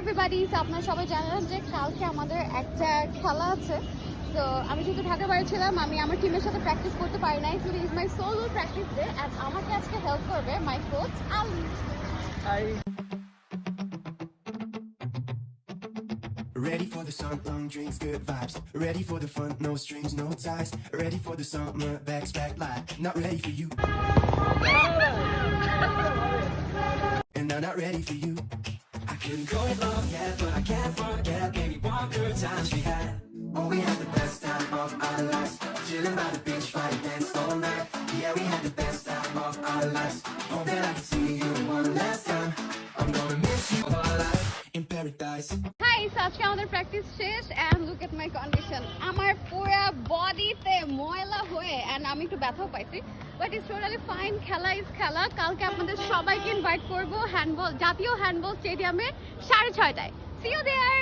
Everybody, আপনারা সবাই জানেন যে কালকে আমাদের একটা খেলা আছে। তো আমি যেহেতু ঢাকার বাইরে ছিলাম, আমি আমার টিমের সাথে প্র্যাকটিস করতে পারি নাই। Today is my solo practice day and আমাকে আজকে হেল্প করবে my coach Ali. Ready for the sun, long drinks, good vibes. Ready for the fun, no strings, no ties. Ready for the summer, bags back live. Not ready for you. And I'm not ready for you. I couldn't call it love yet, but I can't forget. Maybe one good time we had. Oh, we had the best time of our lives. Chilling by the beach, fight, dance all night. Yeah, we had the best time of our lives. Hope that I can see you one last time. I'm gonna miss you all life in paradise. Hi, আজকে আমাদের practice শেষ and look at my condition. আমার পুরো বডিতে ময়লা হয়ে and আমি একটু ব্যথাও পাইছি, বাট ইটস টোটালি ফাইন। খেলা ইজ খেলা। কালকে আপনাদের সবাইকে ইনভাইট করবো জাতীয় হ্যান্ডবল স্টেডিয়ামে 6:30টায়। C you there.